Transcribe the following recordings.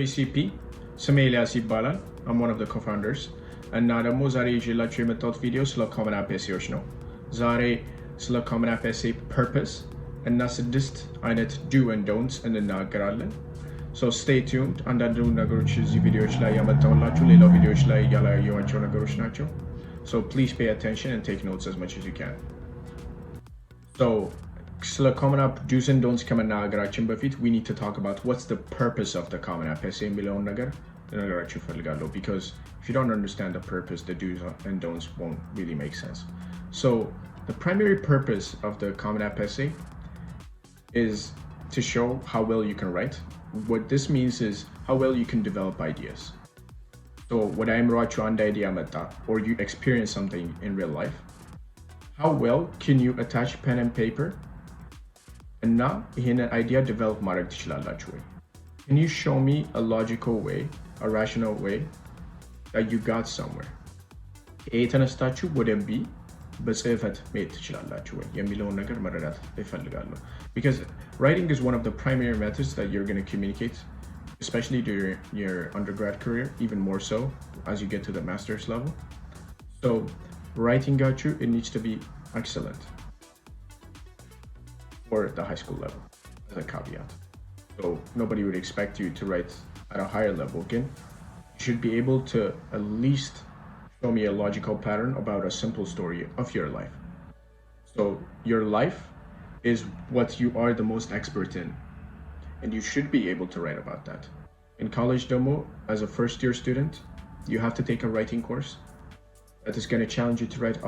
ECP ስሜ ኤልያስ ይባላል። I'm one of the co-founders እና ደግሞ ዛሬ ይዤላችሁ የመጣሁት ቪዲዮ ስለ common app essays ነው። ዛሬ ስለ common app essay purpose እና 6 አይነት do and don'ts እንናገራለን። So stay tuned. አንዳንድ ነገሮች እዚህ ቪዲዮዎች ላይ ያመጣሁላችሁ ሌላው ቪዲዮዎች ላይ ያላየኋቸው ነገሮች ናቸው። So please pay attention and take notes as much as you can. So ስለ common app do's and don'ts ከመናገራችን በፊት we need to talk about what's the purpose of the common app essay የሚለውን ነገር ልነግራችሁ እፈልጋለሁ because if you don't understand the purpose, the do's and don'ts won't really make sense. So the primary purpose of the common app essay is to show how well you can write. What this means is how well you can develop ideas. So what I'm writing on the idea meta or you experience something in real life, how well can you attach pen and paper and now ይሄንን idea develop ማድረግ ትችላላችሁ ወይ? Can you show me a logical way, a rational way that you got somewhere? A ተነስታችሁ ወደ B በጽህፈት መሄድ ትችላላችሁ ወይ የሚለውን ነገር መረዳት እፈልጋለሁ because writing is one of the primary methods that you're going to communicate, especially during your undergrad career, even more so as you get to the master's level. So writing got you, it needs to be excellent or the high school level as a caveat. So nobody would expect you to write at a higher level. Again, you should be able to at least show me a logical pattern about a simple story of your life. So your life is what you are the most expert in, and you should be able to write about that. In college demo, as a first year student, you have to take a writing course that is going to challenge you to write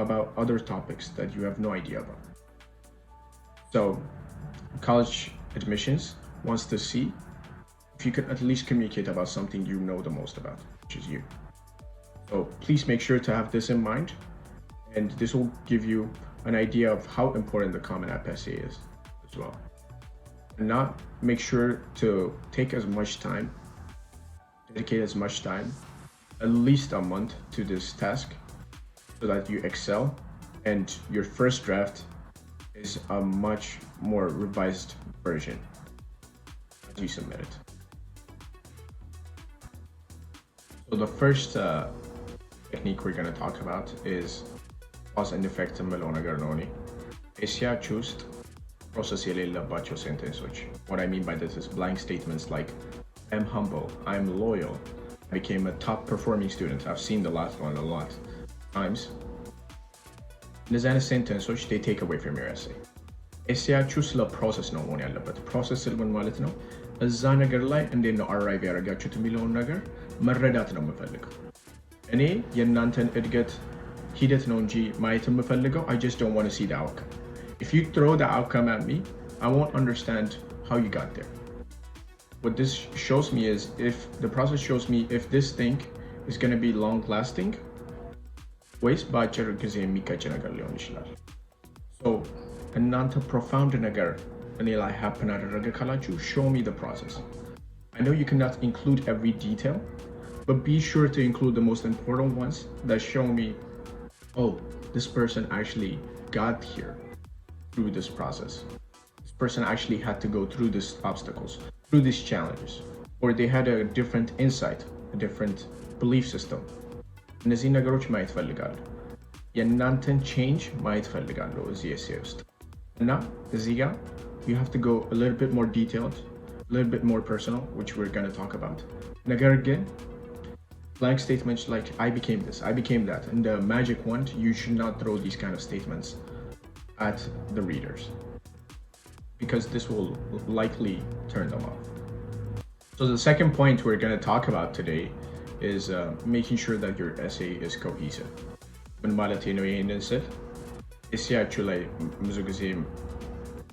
about other topics that you have no idea about. So college admissions wants to see if you could at least communicate about something you know the most about, which is you. So please make sure to have this in mind, and this will give you an idea of how important the common app essay is as well. And not make sure to take as much time, dedicate as much time, at least a month to this task so that you excel and your first draft is a much more revised version as you submit it. So the first technique we're going to talk about is cause and effect የሚለው ነገር ነው። ኤሴያችሁ ውስጥ ፕሮሰስ የሌለባቸው ሴንቴንሶች. What I mean by this is blank statements like I'm humble, I'm loyal, I became a top performing student. I've seen the last one a lot times. እነዚህ አይነት ሴንቴንሶች they take away from your essay. ኤሴያችሁ ስለ ፕሮሰስ ነው መሆን ያለበት። ፕሮሰስ ስል ምን ማለት ነው? እዛ ነገር ላይ እንዴት ነው አራይቭ ያደረጋችሁት የሚለውን ነገር መረዳት ነው የምፈልገው። እኔ የእናንተን እድገት ሂደት ነው እንጂ ማየት የምፈልገው I just don't want to see the outcome. If you throw the outcome at me, I won't understand how you got there. What this shows me is if the process shows me if this thing is going to be long lasting, ወይስ በአጭር ጊዜ የሚቀጭ ነገር ሊሆን ይችላል። So እናንተ profound ነገር እኔ ላይ happen አደረገ ካላችሁ show me the process. I know you cannot include every detail, but be sure to include the most important ones that show me, oh, this person actually got here through this process. This person actually had to go through these obstacles, through these challenges, or they had a different insight, a different belief system. እነዚህ ነገሮች ማየት ፈልጋለሁ። የእናንተን change ማየት ፈልጋለሁ እዚህ essay ውስጥ እና እዚህ ጋር you have to go a little bit more detailed, a little bit more personal, which we're going to talk about. ነገር ግን blank statements like I became this, I became that, and the magic wand, you should not throw these kind of statements at the readers because this will likely turn them off. So the second point we're going to talk about today is making sure that your essay is cohesive. ምን ማለት ነው ይሄንን ስል ኤሴያችሁ ላይ ብዙ ጊዜ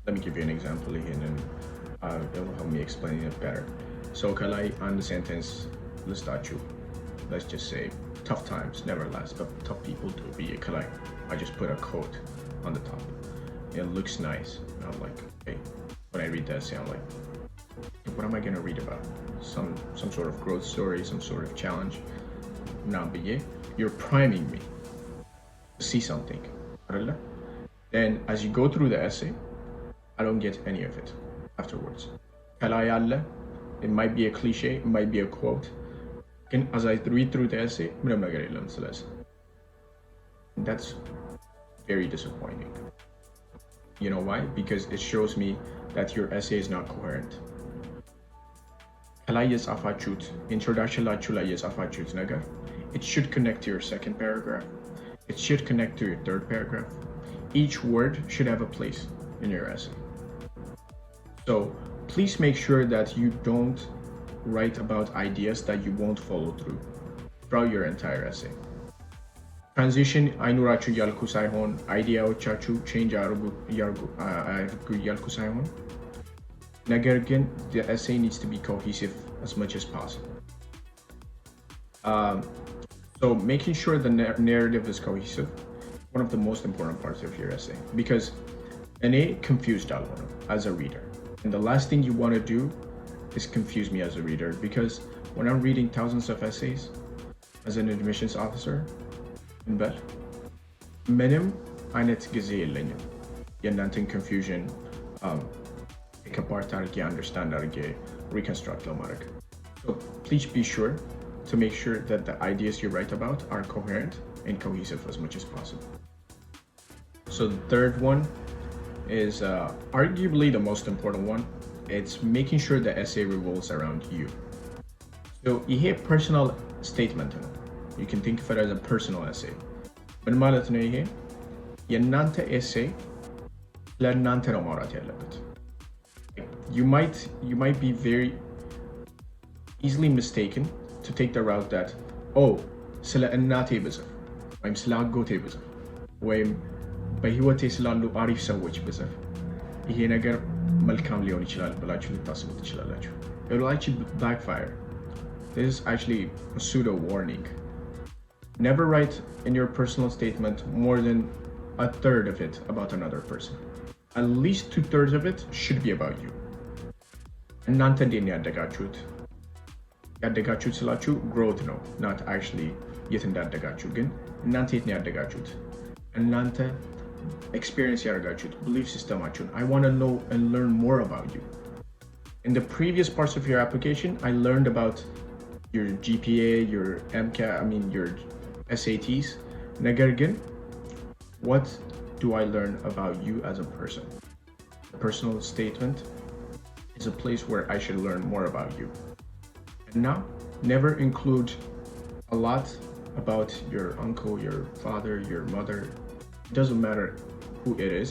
let me give you an example ይሄንን it will help me explain it better. So ከላይ አንድ sentence ልስጣችሁ. Let's just say tough times never last, but tough people do. Be ከላይ I just put a quote on the top. It looks nice. And I'm like, hey, when I read that essay, I'm like, what am I going to read about? Some sort of growth story, some sort of challenge. Not be you're priming me to see something. Then as you go through the essay, I don't get any of it afterwards. ከላይ ያለ It might be a cliche, it might be a quote. As I read through the essay, that's very disappointing. You know why? Because it shows me that your essay is not coherent. ከላይ የጻፋችሁት introduction ላችሁ ላይ የጻፋችሁት ነገር, it should connect to your second paragraph. It should connect to your third paragraph. Each word should have a place in your essay. So please make sure that you don't write about ideas that you won't follow through throughout your entire essay. Transition አይኑራችሁ እያልኩ ሳይሆን አይዲያዎቻችሁ ቼንጅ አድርጉ እያልኩ ሳይሆን, ነገር ግን the essay needs to be cohesive as much as possible. So making sure the narrative is cohesive, one of the most important parts of your essay, because any confused alone as a reader, and the last thing you want to do is confuse me as a reader, because when I'm reading thousands of essays as an admissions officer, but ምንም አይነት ጊዜ የለኝም የእናንተን confusion pick apart አድርጌ understand አድርጌ reconstruct ለማድረግ. So please be sure to make sure that the ideas you write about are coherent and cohesive as much as possible. So the third one is arguably the most important one. It's making sure the essay revolves around you. So ይሄ personal statement ነው. You can think of it as a personal essay. ምን ማለት ነው ይሄ? የእናንተ essay ለእናንተ ነው ማውራት ያለበት. You might be very easily mistaken to take the route that, oh, ስለ እናቴ ብጽፍ ወይም ስለ አጎቴ ብጽፍ ወይም በህይወቴ ስላሉ አሪፍ ሰዎች ብጽፍ ይሄ ነገር መልካም ሊሆን ይችላል ብላችሁ ልታስቡ ትችላላችሁ. It will actually backfire. This is actually a pseudo warning. Never write in your personal statement more than a third of it about another person. At least 2/3 of it should be about you. እናንተ እንዴት ነው ያደጋችሁት? ያደጋችሁት ስላችሁ growth ነው, not actually የት እንዳደጋችሁ, ግን እናንተ የት ነው ያደጋችሁት? እናንተ experience ያደርጋችሁት belief systemaችሁን. I want to know and learn more about you. In the previous parts of your application, I learned about your GPA, your MCAT, your SATs. ነገር ግን what do I learn about you as a person? The personal statement is a place where I should learn more about you. And now, never include a lot about your uncle, your father, your mother. It doesn't matter who it is,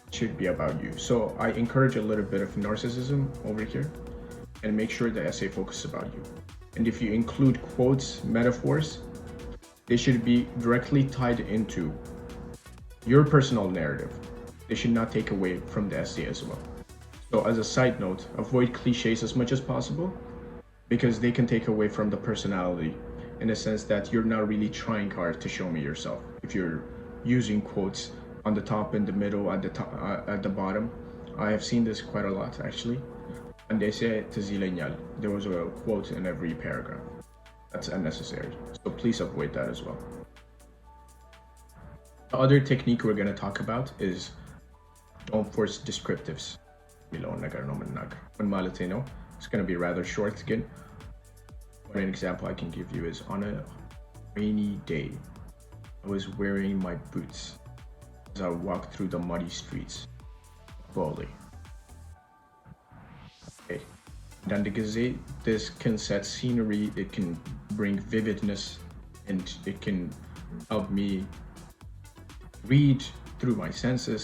it should be about you. So I encourage a little bit of narcissism over here and make sure the essay focuses about you. And if you include quotes, metaphors, they should be directly tied into your personal narrative. They should not take away from the essay as well. So as a side note, avoid cliches as much as possible, because they can take away from the personality in the sense that you're not really trying hard to show me yourself. If you're using quotes on the top, in the middle, at the bottom, I have seen this quite a lot actually. And they say tzilenyal. There was a quote in every paragraph. That's unnecessary. So please avoid that as well. The other technique we're going to talk about is don't force descriptives. It's going to be rather short again. One example I can give you is, on a rainy day, I was wearing my boots as I walked through the muddy streets of Bali. Okay. And this can set scenery, it can bring vividness, and it can help me read through my senses,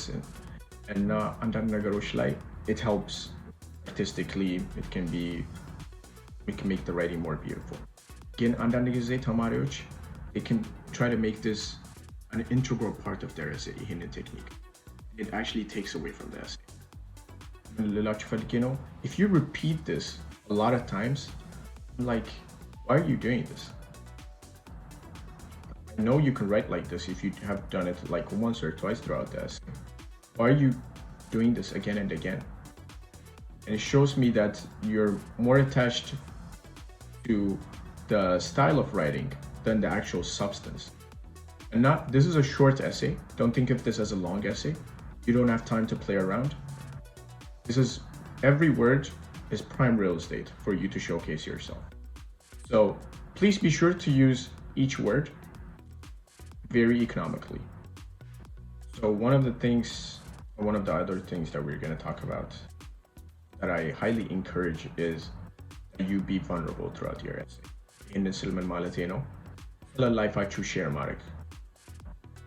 and አንዳንድ ነገሮች ላይ it helps artistically. We can make the writing more beautiful. Again, አንዳንድ ጊዜ ተማሪዎች, they can try to make this an integral part of their essay, ይህንን technique. It actually takes away from the essay. ልላችሁ ፈልጌ ነው, if you repeat this a lot of times, I'm like, why are you doing this? I know you can write like this if you have done it like once or twice throughout the essay. Why are you doing this again and again? And it shows me that you're more attached to the style of writing than the actual substance. And this is a short essay. Don't think of this as a long essay. You don't have time to play around. This is every word is prime real estate for you to showcase yourself. So please be sure to use each word very economically. So one of the other things that we're going to talk about that I highly encourage is that you be vulnerable throughout your essay. ይህንን ስል ምን ማለቴ ነው? ስለ ላይፋችሁ ሼር ማድረግ፣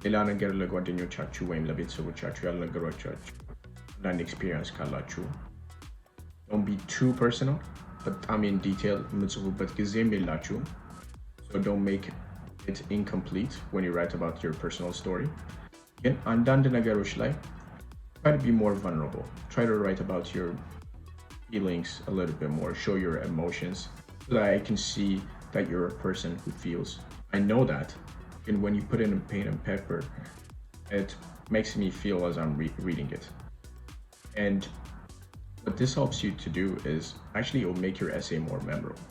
ሌላ ነገር ለጓደኞቻችሁ ወይም ለቤተሰቦቻችሁ ያልነገሯችሁ አንዳንድ ኤክስፒሪየንስ ካላችሁ don't be too personal, በጣም in detail የምጽፉበት ጊዜም የላችሁም. So don't make it incomplete when you write about your personal story. ግን አንዳንድ ነገሮች ላይ try to be more vulnerable. Try to write about your feelings a little bit more, show your emotions so that I can see that you're a person who feels. I know that, and when you put it in pen and paper, it makes me feel as I'm reading it. And what this helps you to do is actually it will make your essay more memorable.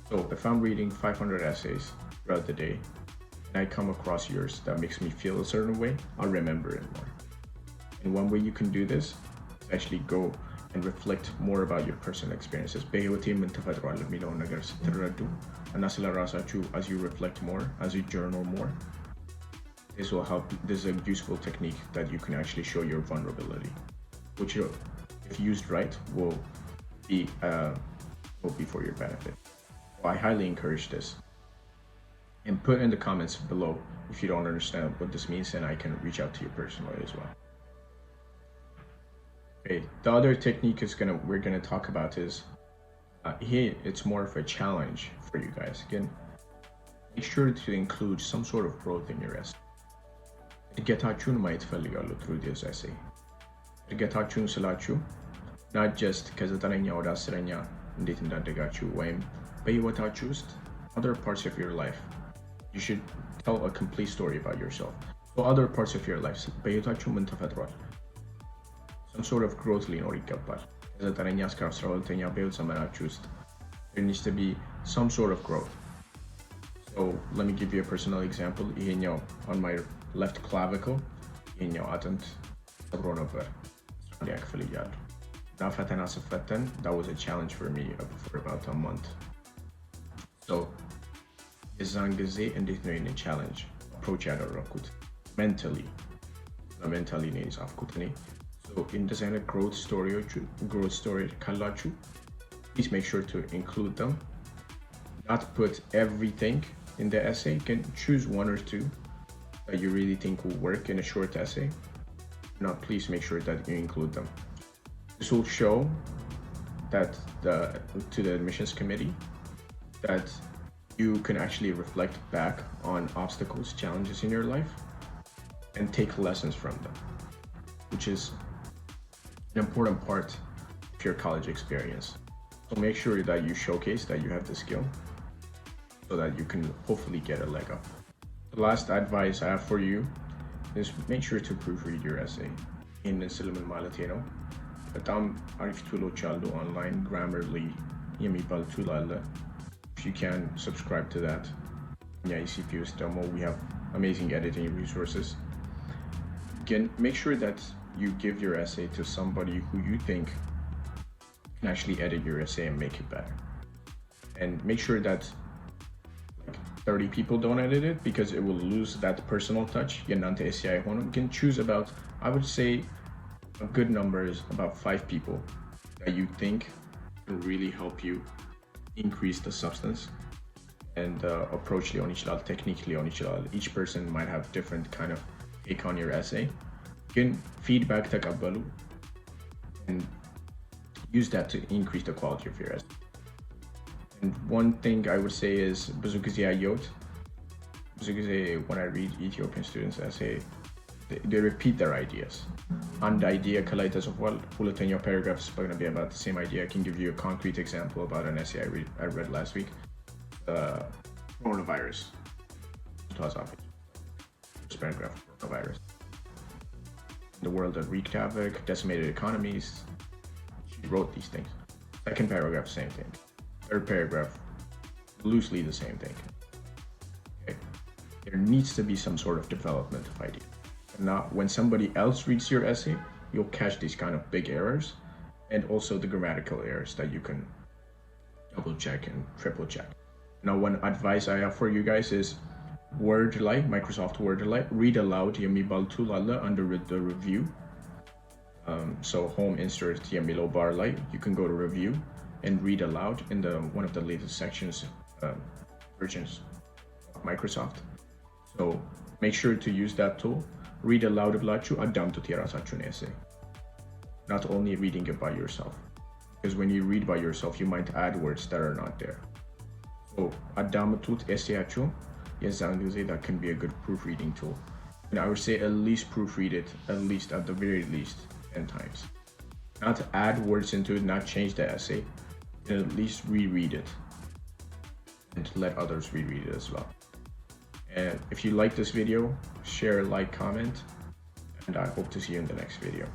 So if I'm reading 500 essays throughout the day and I come across yours that makes me feel a certain way, I'll remember it more. And one way you can do this is actually go and reflect more about your personal experiences. በህይወቴ ምን ተፈጥሯል የሚለውን ነገር ስትረዱ እና ስለ ራሳችሁ as you reflect more, as you journal more, this will help. This is a useful technique that you can actually show your vulnerability, which if used right will be for your benefit. So I highly encourage this. And put in the comments below if you don't understand what this means, and I can reach out to you personally as well. Okay, the other technique we're gonna talk about is here it's more of a challenge for you guys. Again, make sure to include some sort of growth in your essay. እድገታችሁን ማየት ፈልጋለሁ through this essay. እድገታችሁን ስላችሁ not just ከ9ኛ ወደ 10ኛ እንዴት እንዳደጋችሁ ወይም በህይወታችሁ ውስጥ other parts of your life. You should tell a complete story about yourself. So other parts of your life, በህይወታችሁ ምን ተፈጥሯል? Some sort of growth ሊኖር ይገባል። ከ9ኛ እስከ 12ኛ በህይወት ዘመናችሁ ውስጥ there needs to be some sort of growth. So let me give you a personal example. ይሄኛው on my left clavicle ይሄኛው አጥንት ሰብሮ ነበር አንደኛ ክፍል እያለሁ እና ፈተና ስፈተን that was a challenge for me for about a month. So የዛን ጊዜ እንዴት ነው ይሄንን ቻሌንጅ አፕሮች ያደረኩት? ሜንታሊ ነው የጻፍኩት እኔ። So እንደዚህ አይነት growth story ካላችሁ please make sure to include them. Not put everything in the essay. You can choose one or two that you really think will work in a short essay. Now please make sure that you include them. This will show that to the admissions committee that you can actually reflect back on obstacles, challenges in your life and take lessons from them, which is an important part of your college experience. So make sure that you showcase that you have the skill so that you can hopefully get a leg up. The last advice I have for you is make sure to proofread your essay in Silman Malatino. በጣም አሪፍ ቱሎች አሉ online, Grammarly የሚባል ቱል አለ. If you can subscribe to that. Yeah, ECP ውስጥ ደግሞ we have amazing editing resources. Again, make sure that you give your essay to somebody who you think can actually edit your essay and make it better. And make sure that 30 people don't edit it because it will lose that personal touch. የእናንተ essay አይሆንም. You can choose about, I would say, a good number is about 5 people that you think can really help you increase the substance and approach ሊሆን ይችላል, technique ሊሆን ይችላል. Each person might have different kind of take on your essay. ግን feedback ተቀበሉ and use that to increase the quality of your essay. And one thing I would say is ብዙ ጊዜ when I read Ethiopian students essay, they repeat their ideas. አንድ idea ከላይ ተጽፏል, ሁለተኛው paragraph is going to be about the same idea. I can give you a concrete example about an essay I read last week. Coronavirus. First paragraph, coronavirus. The world that wreaked havoc, decimated economies. She wrote these things. Second paragraph, same thing. Third paragraph, loosely the same thing. Okay. There needs to be some sort of development of idea. And not when somebody else reads your essay, you'll catch these kind of big errors and also the grammatical errors that you can double check and triple check. Now, one advice I have for you guys is Wordlight, Microsoft Wordlight, read aloud የሚባል tool አለ under the review. So home insert የሚለው bar ላይ you can go to review and read aloud in one of the latest sections versions of Microsoft. So make sure to use that tool. Read aloud ብላችሁ አዳምጡት የራሳችሁን essay. Not only reading it by yourself. Because when you read by yourself, you might add words that are not there. So አዳምጡት essayያችሁን የዛን ጊዜ that can be a good proofreading tool. And I would say at least proofread it, at the very least 10 times. Not add words into it, not change the essay, and at least reread it and let others reread it as well. And if you like this video, share, like, comment, and I hope to see you in the next video.